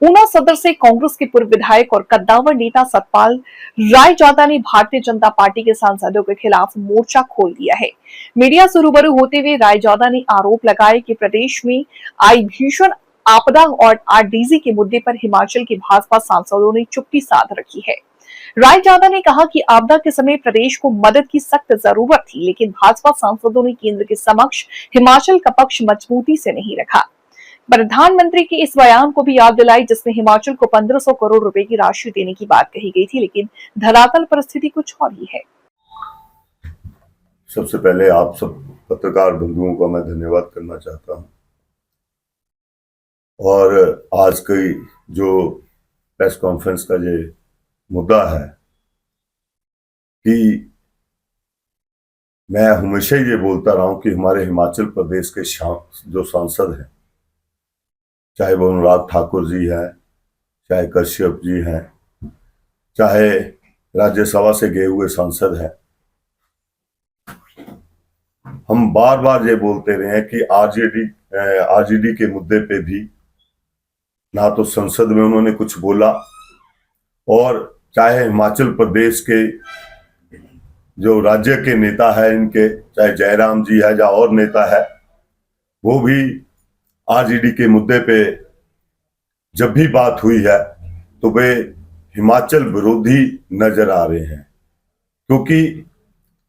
ऊना सदर से कांग्रेस के पूर्व विधायक और कद्दावर नेता सतपाल रायजादा ने भारतीय जनता पार्टी के सांसदों के खिलाफ मोर्चा खोल दिया है। मीडिया से रूबरू होते हुए रायजादा ने आरोप लगाए कि प्रदेश में आई भीषण आपदा और आरडीसी के मुद्दे पर हिमाचल के भाजपा सांसदों ने चुप्पी साध रखी है। रायजादा ने कहा कि आपदा के समय प्रदेश को मदद की सख्त जरूरत थी, लेकिन भाजपा सांसदों ने केंद्र के समक्ष हिमाचल का पक्ष मजबूती से नहीं रखा। प्रधानमंत्री के इस बयान को भी याद दिलाई जिसमें हिमाचल को 1500 करोड़ रुपए की राशि देने की बात कही गई थी, लेकिन धरातल परिस्थिति कुछ और ही है। सबसे पहले आप सब पत्रकार बंधुओं का मैं धन्यवाद करना चाहता हूं। और आज की जो प्रेस कॉन्फ्रेंस का ये मुद्दा है कि मैं हमेशा ये बोलता रहा हूं कि हमारे हिमाचल प्रदेश के जो सांसद हैं, चाहे वो अनुराग ठाकुर जी हैं, चाहे कश्यप जी हैं, चाहे राज्यसभा से गए हुए सांसद हैं, हम बार बार ये बोलते रहे हैं कि आरजेडी के मुद्दे पे भी ना तो संसद में उन्होंने कुछ बोला, और चाहे हिमाचल प्रदेश के जो राज्य के नेता है इनके, चाहे जयराम जी है या और नेता है, वो भी आरजेडी के मुद्दे पे जब भी बात हुई है तो वे हिमाचल विरोधी नजर आ रहे हैं, क्योंकि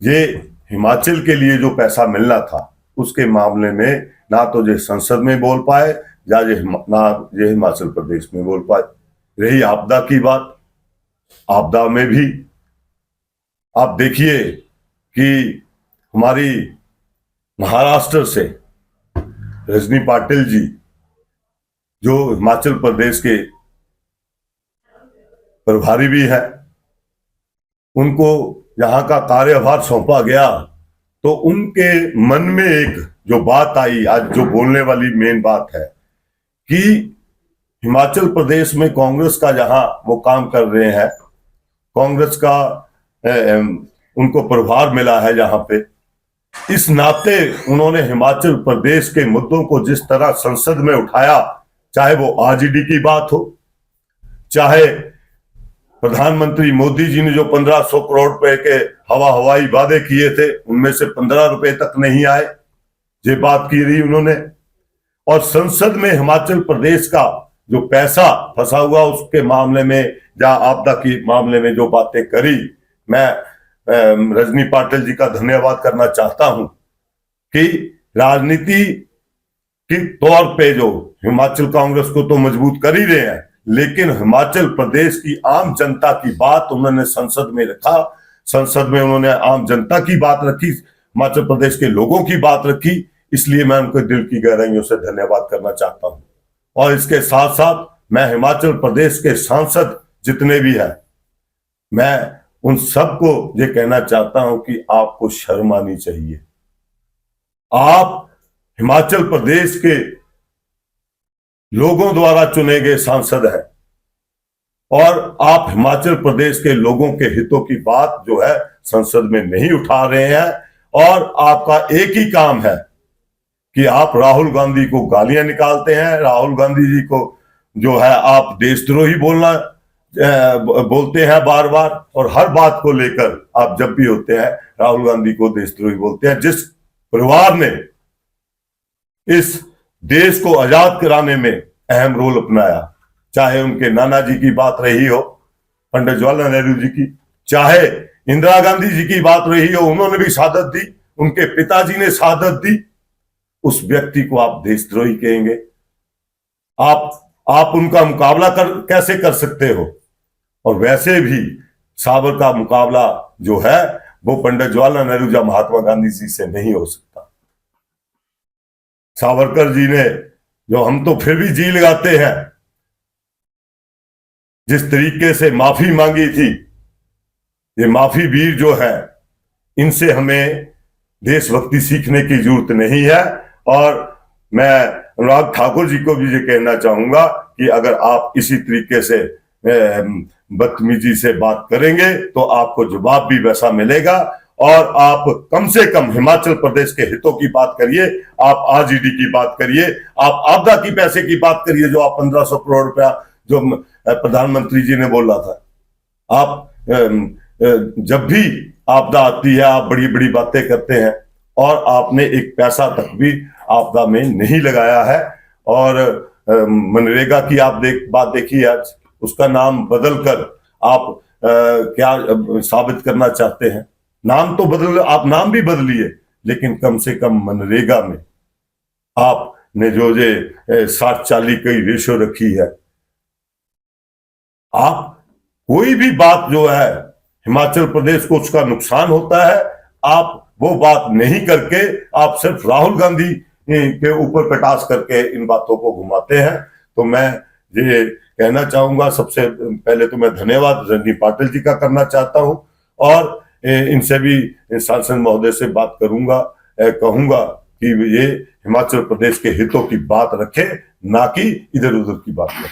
ये हिमाचल के लिए जो पैसा मिलना था उसके मामले में ना तो ये संसद में बोल पाए या ये हिमाचल प्रदेश में बोल पाए। रही आपदा की बात, आपदा में भी आप देखिए कि हमारी महाराष्ट्र से रजनी पाटिल जी, जो हिमाचल प्रदेश के प्रभारी भी है, उनको यहाँ का कार्यभार सौंपा गया तो उनके मन में एक जो बात आई, आज जो बोलने वाली मेन बात है कि हिमाचल प्रदेश में कांग्रेस का जहां वो काम कर रहे हैं, कांग्रेस का उनको प्रभार मिला है जहां पे, इस नाते उन्होंने हिमाचल प्रदेश के मुद्दों को जिस तरह संसद में उठाया, चाहे वो आरजेडी की बात हो, चाहे प्रधानमंत्री मोदी जी ने जो 1500 करोड़ रुपए के हवाई वादे किए थे उनमें से 15 रुपए तक नहीं आए, ये बात की रही उन्होंने। और संसद में हिमाचल प्रदेश का जो पैसा फंसा हुआ उसके मामले में या आपदा के मामले में जो बातें करी, मैं रजनी पाटिल जी का धन्यवाद करना चाहता हूं कि राजनीति के तौर पे जो हिमाचल कांग्रेस को तो मजबूत कर ही रहे हैं, लेकिन हिमाचल प्रदेश की आम जनता की बात उन्होंने संसद में रखा, संसद में उन्होंने आम जनता की बात रखी, हिमाचल प्रदेश के लोगों की बात रखी, इसलिए मैं उनको दिल की गहराइयों से धन्यवाद करना चाहता हूं। और इसके साथ साथ मैं हिमाचल प्रदेश के सांसद जितने भी हैं, मैं उन सबको ये कहना चाहता हूं कि आपको शर्म आनी चाहिए। आप हिमाचल प्रदेश के लोगों द्वारा चुने गए सांसद हैं और आप हिमाचल प्रदेश के लोगों के हितों की बात जो है संसद में नहीं उठा रहे हैं, और आपका एक ही काम है कि आप राहुल गांधी को गालियां निकालते हैं, राहुल गांधी जी को जो है आप देशद्रोही बोलते हैं बार बार, और हर बात को लेकर आप जब भी होते हैं राहुल गांधी को देशद्रोही बोलते हैं। जिस परिवार ने इस देश को आजाद कराने में अहम रोल अपनाया, चाहे उनके नाना जी की बात रही हो, पंडित जवाहरलाल नेहरू जी की, चाहे इंदिरा गांधी जी की बात रही हो, उन्होंने भी शहादत दी, उनके पिताजी ने शहादत दी, उस व्यक्ति को आप देशद्रोही कहेंगे? आप उनका मुकाबला कैसे कर सकते हो? और वैसे भी साबर का मुकाबला जो है वो पंडित जवाहरलाल नेहरू या महात्मा गांधी जी से नहीं हो सकता। सावरकर जी ने जो, हम तो फिर भी जी लगाते हैं, जिस तरीके से माफी मांगी थी, ये माफी वीर जो है, इनसे हमें देशभक्ति सीखने की जरूरत नहीं है। और मैं अनुराग ठाकुर जी को भी ये कहना चाहूंगा कि अगर आप इसी तरीके से बदतमीजी से बात करेंगे तो आपको जवाब भी वैसा मिलेगा, और आप कम से कम हिमाचल प्रदेश के हितों की बात करिए, आप आरजेडी की बात करिए, आप आपदा की पैसे की बात करिए जो आप 1500 करोड़ रुपया जो प्रधानमंत्री जी ने बोला था। आप जब भी आपदा आती है आप बड़ी बड़ी बातें करते हैं और आपने एक पैसा तक भी आपदा में नहीं लगाया है। और मनरेगा की आप बात देखिए, आज उसका नाम बदलकर आप क्या साबित करना चाहते हैं? नाम तो आप नाम भी बदलिए, लेकिन कम से कम मनरेगा में आपने जो 60-40 की रेशो रखी है। आप कोई भी बात जो है हिमाचल प्रदेश को उसका नुकसान होता है, आप वो बात नहीं करके आप सिर्फ राहुल गांधी के ऊपर कटाक्ष करके इन बातों को घुमाते हैं। तो मैं ये कहना चाहूंगा, सबसे पहले तो मैं धन्यवाद रणदीप पाटिल जी का करना चाहता हूं और इनसे भी सांसद महोदय से बात करूंगा, कहूंगा कि ये हिमाचल प्रदेश के हितों की बात रखें, ना कि इधर उधर की बात करें।